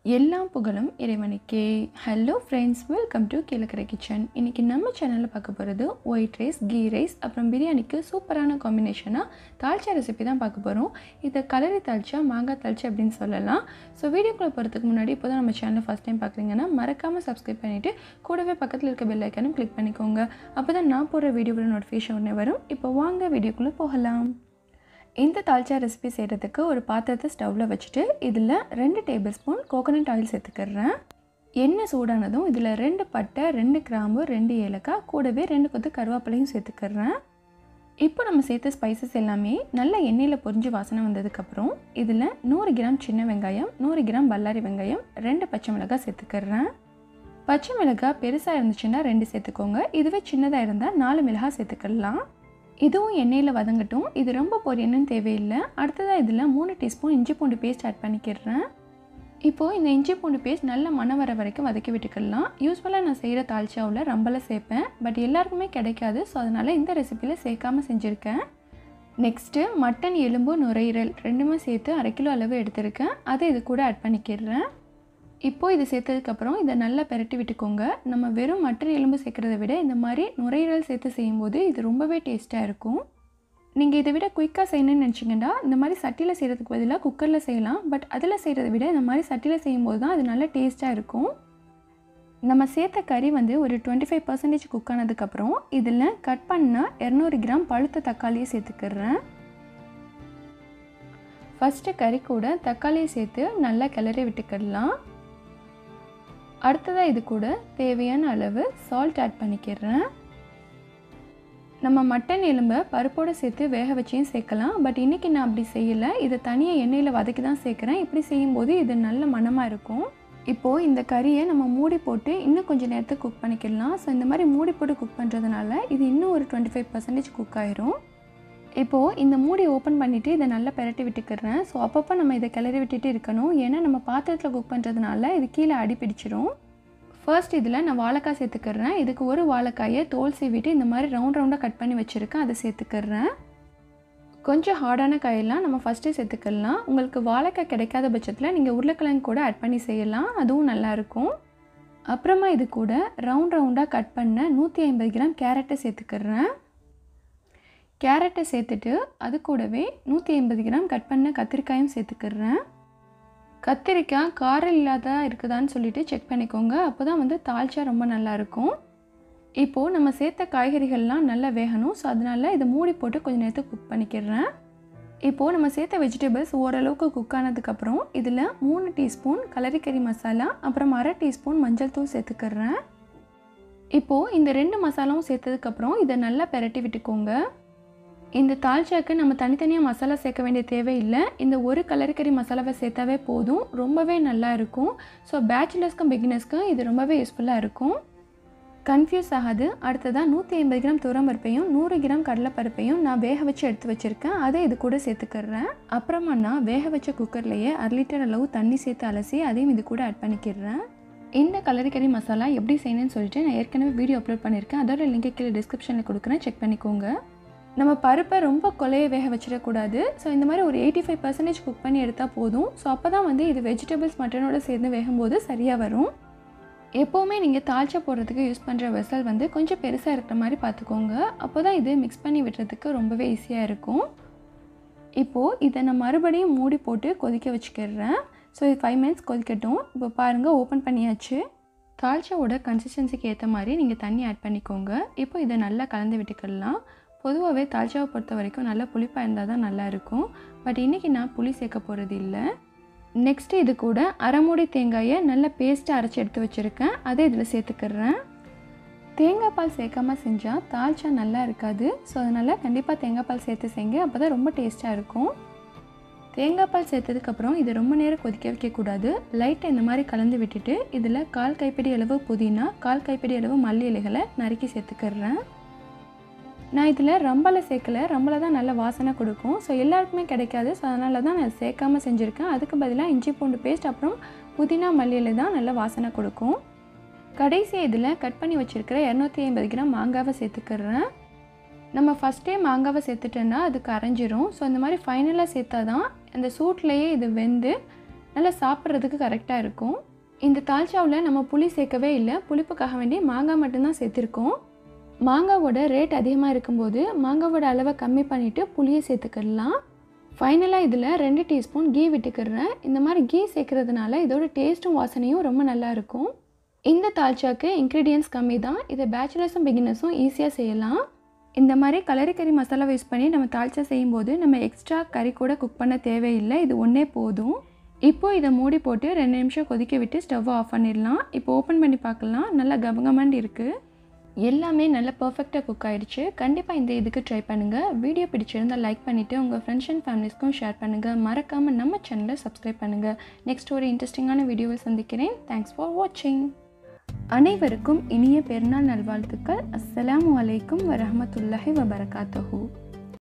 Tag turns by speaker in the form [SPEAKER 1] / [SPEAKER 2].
[SPEAKER 1] எல்லாம் புகழும் இறைவனுக்கே. Hello friends, welcome to Kilakarai kitchen. இன்றைக்கி நம்ம சேனலில் பார்க்க போகிறது ஒயிட் ரைஸ், கீ ரைஸ் அப்புறம் பிரியாணிக்கு சூப்பரான காம்பினேஷனாக தால்ச்சா ரெசிபி தான் பார்க்க போகிறோம். இதை கலரி தால்ச்சா, மாங்காய் தால்ச்சா அப்படின்னு சொல்லலாம். ஸோ வீடியோக்குள்ளே போகிறதுக்கு முன்னாடி இப்போ தான் நம்ம சேனலை ஃபஸ்ட் டைம் பார்க்குறீங்கன்னா மறக்காமல் சப்ஸ்கிரைப் பண்ணிவிட்டு கூடவே பக்கத்தில் இருக்க பெல் ஐக்கானும் கிளிக் பண்ணிக்கோங்க. அப்போ தான் நான் போடுற வீடியோவோட நோட்டிஃபிகேஷன் உடனே வரும். இப்போ வாங்க வீடியோக்குள்ளே போகலாம். இந்த தால்ச்சா ரெசிபி செய்கிறதுக்கு ஒரு பாத்திரத்தை ஸ்டவ்வில் வச்சுட்டு இதில் 2 டேபிள் ஸ்பூன் கோகோனட் ஆயில் சேர்த்துக்கிறேன். எண்ணெய் சூடானதும் இதில் 2 பட்டை, 2 கிராம்பு, 2 ஏலக்காய், கூடவே 2 கொத்து கருவேப்பிலையும் சேர்த்துக்கிறேன். இப்போ நம்ம சேர்த்த ஸ்பைசஸ் எல்லாமே நல்ல எண்ணெயில் பொரிஞ்சு வாசனை வந்ததுக்கப்புறம் இதில் 100 கிராம் சின்ன வெங்காயம், 100 கிராம் பல்லாரி வெங்காயம், 2 பச்சை மிளகாய் சேர்த்துக்கிறேன். பச்சை மிளகாய் பெருசாக இருந்துச்சுன்னா 2 சேர்த்துக்கோங்க. இதுவே சின்னதாக இருந்தால் 4 மிளகாய் சேர்த்துக்கலாம். இதுவும் எண்ணெயில் வதங்கட்டும். இது ரொம்ப பொரியணும்னு தேவையில்லை. அடுத்ததாக இதில் 3 டீஸ்பூன் இஞ்சி பூண்டு பேஸ்ட் ஆட் பண்ணிக்கிறேன். இப்போது இந்த இஞ்சி பூண்டு பேஸ்ட் நல்ல மணம் வர வரைக்கும் வதக்கி விட்டுக்கலாம். யூஸ்வலாக நான் செய்கிற தால்ச்சாவில் ரம்பலை சேர்ப்பேன், பட் எல்லாருக்குமே கிடைக்காது. ஸோ அதனால் இந்த ரெசிப்பியில் சேர்க்காமல் செஞ்சுருக்கேன். நெக்ஸ்ட்டு மட்டன் எலும்பு, நுரையீரல் ரெண்டுமே சேர்த்து 1/2 கிலோ அளவு எடுத்திருக்கேன். அதை இது கூட ஆட் பண்ணிக்கிறேன். இப்போது இது சேர்த்ததுக்கப்புறம் இதை நல்லா பெரட்டி விட்டுக்கோங்க. நம்ம வெறும் மட்டன் எலும்பு சேர்க்குறத விட இந்த மாதிரி நுரையீரல் சேர்த்து செய்யும்போது இது ரொம்பவே டேஸ்ட்டாக இருக்கும். நீங்கள் இதை விட குயிக்காக செய்யணும்னு நினச்சிங்கன்னா இந்த மாதிரி சட்டியில் செய்கிறதுக்கு பதிலாக குக்கரில் செய்யலாம். பட் அதில் செய்கிறத விட இந்த மாதிரி சட்டியில் செய்யும்போது தான் அது நல்லா டேஸ்ட்டாக இருக்கும். நம்ம சேர்த்த கறி ஒரு 25% குக் ஆனதுக்கப்புறம் இதில் கட் பண்ண 200 கிராம் பழுத்த தக்காளியை சேர்த்துக்கிறேன். ஃபஸ்ட்டு கறி கூட தக்காளியை சேர்த்து நல்லா கிளறி விட்டுக்கிடலாம். அடுத்ததாக இது கூட தேவையான அளவு சால்ட் ஆட் பண்ணிக்கிறேன். நம்ம மட்டன் எலும்பை பருப்போடு சேர்த்து வேக வச்சியும் சேர்க்கலாம். பட் இன்றைக்கி நான் அப்படி செய்யலை. இதை தனியாக எண்ணெயில் வதக்கி தான் சேர்க்குறேன். இப்படி செய்யும்போது இது நல்ல மணமாக இருக்கும். இப்போது இந்த கறியை நம்ம மூடி போட்டு இன்னும் கொஞ்சம் நேரத்துக்கு குக் பண்ணிக்கலாம். ஸோ இந்த மாதிரி மூடி போட்டு குக் பண்ணுறதுனால இது இன்னும் ஒரு 25% குக் ஆயிரும். இப்போது இந்த மூடி ஓப்பன் பண்ணிவிட்டு இதை நல்லா பெரட்டி விட்டுக்கிறேன். ஸோ அப்பப்போ நம்ம இதை கிளறி விட்டுட்டு இருக்கணும். ஏன்னா நம்ம பாத்திரத்தில் குக் பண்ணுறதுனால இது கீழே அடி பிடிச்சிரும். ஃபர்ஸ்ட் இதில் நான் வாழைக்காய் சேர்த்துக்கிறேன். இதுக்கு ஒரு வாழைக்காயை தோல் சீவிட்டு இந்த மாதிரி ரவுண்டாக கட் பண்ணி வச்சுருக்கேன். அதை சேர்த்துக்கிறேன். கொஞ்சம் ஹார்டான காயெல்லாம் நம்ம ஃபஸ்ட்டு சேர்த்துக்கலாம். உங்களுக்கு வாழைக்காய் கிடைக்காத பட்சத்தில் நீங்கள் உருளைக்கிழங்கு கூட ஆட் பண்ணி செய்யலாம். அதுவும் நல்லாயிருக்கும். அப்புறமா இது கூட ரவுண்டாக கட் பண்ண 150 கிராம் கேரட்டை சேர்த்துக்கிறேன். கேரட்டை சேர்த்துட்டு அது கூடவே 150 கிராம் கட் பண்ண கத்திரிக்காயும் சேர்த்துக்கிறேன். கத்திரிக்காய் காரம் இல்லாத இருக்குதான்னு சொல்லிட்டு செக் பண்ணிக்கோங்க. அப்போ தான் தால்ச்சா ரொம்ப நல்லாயிருக்கும். இப்போது நம்ம சேர்த்த காய்கறிகள்லாம் நல்லா வேகணும். ஸோ அதனால் இதை மூடி போட்டு கொஞ்சம் நேரத்துக்கு குக் பண்ணிக்கிறேன். இப்போது நம்ம சேர்த்த வெஜிடபிள்ஸ் ஓரளவுக்கு குக் ஆனதுக்கப்புறம் இதில் 3 டீஸ்பூன் கலரிக்கறி மசாலா, அப்புறம் 1/2 டீஸ்பூன் மஞ்சள் தூள் சேர்த்துக்கிறேன். இப்போது இந்த 2 மசாலாவும் சேர்த்ததுக்கப்புறம் இதை நல்லா பெரட்டி விட்டுக்கோங்க. இந்த தால்ச்சாக்கு நம்ம தனித்தனியாக மசாலா சேர்க்க வேண்டிய தேவையில்லை. இந்த ஒரு கலரிக்கறி மசாலாவை சேர்த்தாவே போதும். ரொம்பவே நல்லா இருக்கும். ஸோ பேச்சுலர்ஸ்க்கும் பிகினர்ஸ்க்கும் இது ரொம்பவே யூஸ்ஃபுல்லாக இருக்கும். கன்ஃபியூஸ் ஆகாது. அடுத்ததாக 150 கிராம் துவரம்பருப்பையும் 100 கிராம் கடலைப்பருப்பையும் நான் வேக வச்சு எடுத்து வச்சுருக்கேன். அதை இது கூட சேர்த்துக்கிறேன். அப்புறமா நான் வேக வச்ச குக்கர்லேயே 1/2 லிட்டர் அளவு தண்ணி சேர்த்து அலசி அதையும் இது கூட ஆட் பண்ணிக்கிறேன். இந்த கலரிக்கறி மசாலா எப்படி செய்யணும்னு சொல்லிட்டு நான் ஏற்கனவே வீடியோ அப்லோட் பண்ணியிருக்கேன். அதோட லிங்கை கீழே டிஸ்கிரிப்ஷனில் கொடுக்குறேன், செக் பண்ணிக்கோங்க. நம்ம பருப்பை ரொம்ப கொலையை வேக வச்சிடக்கூடாது. ஸோ இந்த மாதிரி ஒரு 85% குக் பண்ணி எடுத்தால் போதும். ஸோ அப்போ தான் இது வெஜிடபிள்ஸ் மட்டனோட சேர்ந்து வேகும்போது சரியாக வரும். எப்போவுமே நீங்கள் தால்ச்சா போடுறதுக்கு யூஸ் பண்ணுற வெசல் கொஞ்சம் பெருசாக இருக்கிற மாதிரி பார்த்துக்கோங்க. அப்போ தான் இது மிக்ஸ் பண்ணி விடுறதுக்கு ரொம்பவே ஈஸியாக இருக்கும். இப்போது இதை நான் மறுபடியும் மூடி போட்டு கொதிக்க வச்சுக்கிறேன். ஸோ இது 5 மினிட்ஸ் கொதிக்கட்டும். இப்போ பாருங்கள், ஓப்பன் பண்ணியாச்சு. தால்ச்சாவோட கன்சிஸ்டன்சிக்கு ஏற்ற மாதிரி நீங்கள் தண்ணி ஆட் பண்ணிக்கோங்க. இப்போ இதை நல்லா கலந்து விட்டுக்கலாம். பொதுவாகவே தால்ச்சாவை பொறுத்த வரைக்கும் நல்லா புளிப்பாக இருந்தால் தான் நல்லாயிருக்கும். பட் இன்றைக்கி நான் புளி சேர்க்க போகிறது இல்லை. நெக்ஸ்ட்டு இது கூட 1/2 மூடி தேங்காயை நல்லா பேஸ்ட்டாக அரைச்சி எடுத்து வச்சுருக்கேன். அதை இதில் சேர்த்துக்கிறேன். தேங்காய் பால் சேர்க்காமல் செஞ்சால் தால்ச்சா நல்லா இருக்காது. ஸோ அதனால் கண்டிப்பாக தேங்காய் பால் சேர்த்து செய்யுங்க. அப்போ தான் ரொம்ப டேஸ்ட்டாக இருக்கும். தேங்காய் பால் சேர்த்ததுக்கப்புறம் இதை ரொம்ப நேரம் கொதிக்க வைக்கக்கூடாது. லைட்டாக இந்த மாதிரி கலந்து விட்டுட்டு இதில் 1/4 கைப்பிடி அளவு புதினா, 1/4 கைப்பிடி அளவு மல்லி இலைகளை நறுக்கி சேர்த்துக்கிறேன். நான் இதில் ரம்பலை சேர்க்கலை. ரம்பலை தான் நல்ல வாசனை கொடுக்கும். ஸோ எல்லாருக்குமே கிடைக்காது. ஸோ அதனால தான் நான் சேர்க்காமல் செஞ்சுருக்கேன். அதுக்கு பதிலாக இஞ்சி பூண்டு பேஸ்ட் அப்புறம் புதினா மல்லி இலை தான் நல்ல வாசனை கொடுக்கும். கடைசியாக இதில் கட் பண்ணி வச்சுருக்கிற 250 கிராம் மாங்காவை சேர்த்துக்கிறேன். நம்ம ஃபஸ்ட்டே மாங்காவை சேர்த்துட்டோன்னா அது கரைஞ்சிரும். ஸோ இந்த மாதிரி ஃபைனலாக சேர்த்தா தான் அந்த சூட்லேயே இது வெந்து நல்லா சாப்பிட்றதுக்கு கரெக்டாக இருக்கும். இந்த தால்ச்சாவில் நம்ம புளி சேர்க்கவே இல்லை, புளிப்புக்காக வேண்டி மாங்காய் மட்டும்தான் சேர்த்துருக்கோம். மாங்காவோட ரேட் அதிகமாக இருக்கும்போது மாங்காவோட அளவை கம்மி பண்ணிவிட்டு புளியை சேர்த்துக்கிடலாம். ஃபைனலாக இதில் 2 டீஸ்பூன் கீ விட்டுக்கிறேன். இந்த மாதிரி கீ சேர்க்குறதுனால இதோட டேஸ்ட்டும் வாசனையும் ரொம்ப நல்லாயிருக்கும். இந்த தால்ச்சாக்கு இன்க்ரீடியன்ட்ஸ் கம்மி தான், இதை பேச்சுலர்ஸும் பிகினர்ஸும் ஈஸியாக செய்யலாம். இந்த மாதிரி கலரிக்கறி மசாலா யூஸ் பண்ணி நம்ம தால்ச்சா செய்யும்போது நம்ம எக்ஸ்ட்ரா கறி கூட குக் பண்ண தேவையில்லை, இது ஒன்றே போதும். இப்போது இதை மூடி போட்டு 2 நிமிஷம் கொதிக்க விட்டு ஸ்டவ்வை ஆஃப் பண்ணிடலாம். இப்போ ஓப்பன் பண்ணி பார்க்கலாம், நல்லா கமகமாண்டு இருக்குது. எல்லாமே நல்லா பர்ஃபெக்டாக குக் ஆகிடுச்சு. கண்டிப்பாக இந்த இதுக்கு ட்ரை பண்ணுங்கள். வீடியோ பிடிச்சிருந்தால் லைக் பண்ணிவிட்டு உங்கள் ஃப்ரெண்ட்ஸ் அண்ட் ஃபேமிலிஸ்க்கும் ஷேர் பண்ணுங்கள். மறக்காமல் நம்ம சேனலை சப்ஸ்கிரைப் பண்ணுங்கள். நெக்ஸ்ட் ஒரு இன்ட்ரெஸ்டிங்கான வீடியோவை சந்திக்கிறேன். தேங்க்ஸ் ஃபார் வாட்சிங். அனைவருக்கும் இனிய பெருநாள் நல்வாழ்த்துக்கள். அஸ்ஸலாமு அலைக்கும் வரஹ்மத்துல்லாஹி வபரகாத்துஹு.